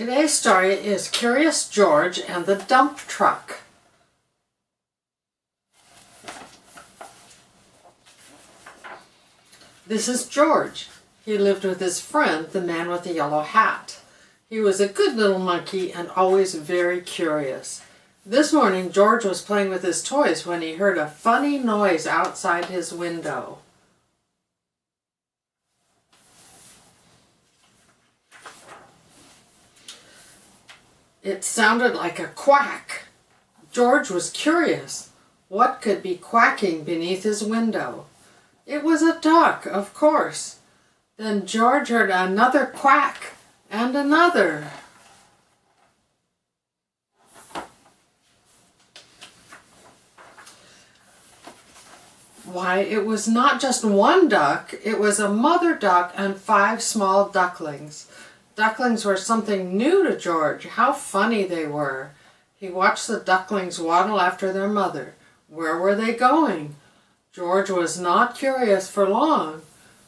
Today's story is Curious George and the Dump Truck. This is George. He lived with his friend, the man with the yellow hat. He was a good little monkey and always very curious. This morning, George was playing with his toys when he heard a funny noise outside his window. It sounded like a quack. George was curious. What could be quacking beneath his window? It was a duck, of course. Then George heard another quack and another. Why, it was not just one duck, it was a mother duck and 5 small ducklings. Ducklings were something new to George. How funny they were. He watched the ducklings waddle after their mother. Where were they going? George was not curious for long.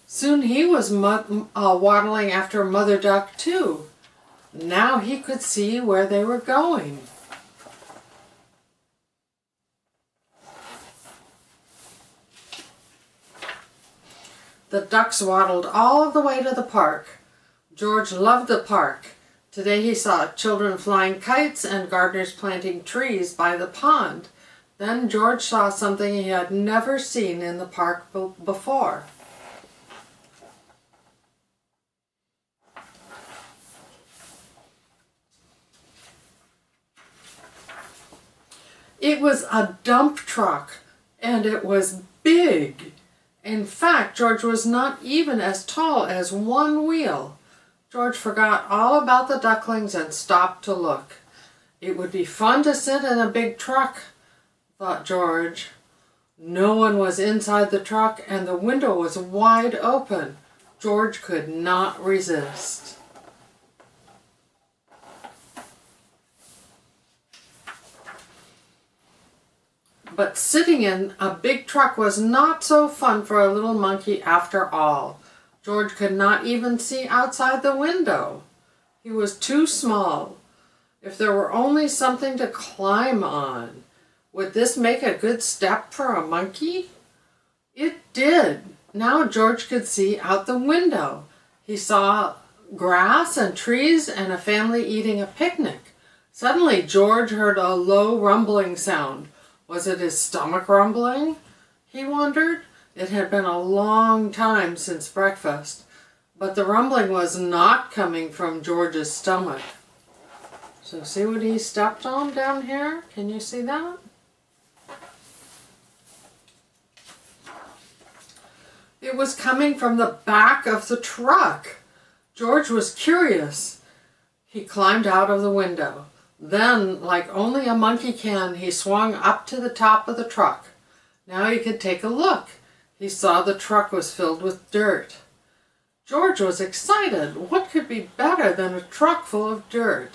Soon he was waddling after Mother Duck too. Now he could see where they were going. The ducks waddled all the way to the park. George loved the park. Today he saw children flying kites and gardeners planting trees by the pond. Then George saw something he had never seen in the park before. It was a dump truck, and it was big. In fact, George was not even as tall as one wheel. George forgot all about the ducklings and stopped to look. It would be fun to sit in a big truck, thought George. No one was inside the truck and the window was wide open. George could not resist. But sitting in a big truck was not so fun for a little monkey after all. George could not even see outside the window. He was too small. If there were only something to climb on, would this make a good step for a monkey? It did. Now George could see out the window. He saw grass and trees and a family eating a picnic. Suddenly George heard a low rumbling sound. Was it his stomach rumbling? He wondered. It had been a long time since breakfast, but the rumbling was not coming from George's stomach. So see what he stepped on down here? Can you see that? It was coming from the back of the truck. George was curious. He climbed out of the window. Then, like only a monkey can, he swung up to the top of the truck. Now he could take a look. He saw the truck was filled with dirt. George was excited. What could be better than a truck full of dirt?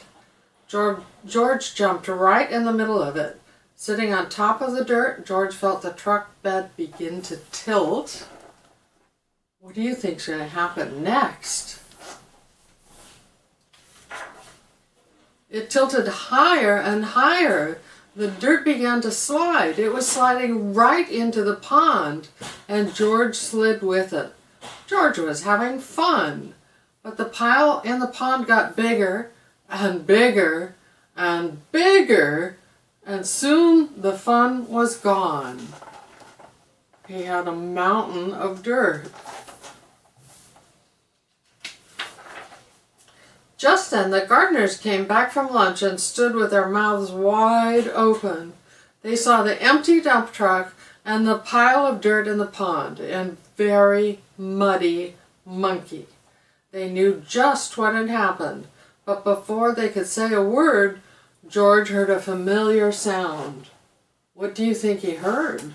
George jumped right in the middle of it. Sitting on top of the dirt, George felt the truck bed begin to tilt. What do you think's going to happen next? It tilted higher and higher. The dirt began to slide. It was sliding right into the pond, and George slid with it. George was having fun, but the pile in the pond got bigger and bigger and bigger, and soon the fun was gone. He had a mountain of dirt. Just then, the gardeners came back from lunch and stood with their mouths wide open. They saw the empty dump truck and the pile of dirt in the pond and very muddy monkey. They knew just what had happened, but before they could say a word, George heard a familiar sound. What do you think he heard?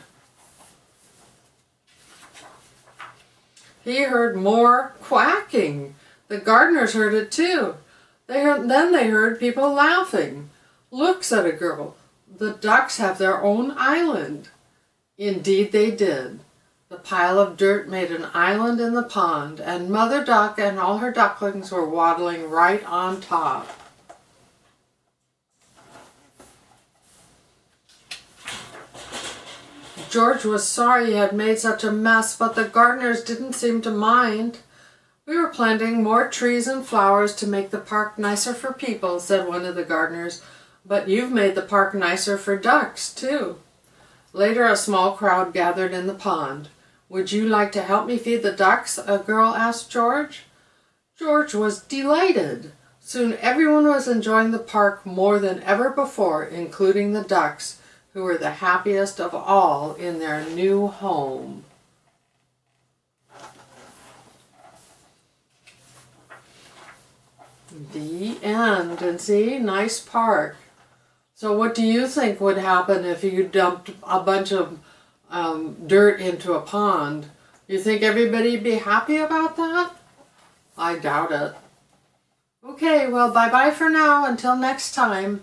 He heard more quacking. The gardeners heard it too. Then they heard people laughing. Look, said a girl, the ducks have their own island. Indeed they did. The pile of dirt made an island in the pond, and Mother Duck and all her ducklings were waddling right on top. George was sorry he had made such a mess, but the gardeners didn't seem to mind. "We were planting more trees and flowers to make the park nicer for people," said one of the gardeners, "but you've made the park nicer for ducks, too." Later, a small crowd gathered in the pond. "Would you like to help me feed the ducks?" a girl asked George. George was delighted. Soon everyone was enjoying the park more than ever before, including the ducks, who were the happiest of all in their new home. The end. And see, nice park. So what do you think would happen if you dumped a bunch of dirt into a pond? You think everybody'd be happy about that? I doubt it. Okay, well, bye-bye for now. Until next time.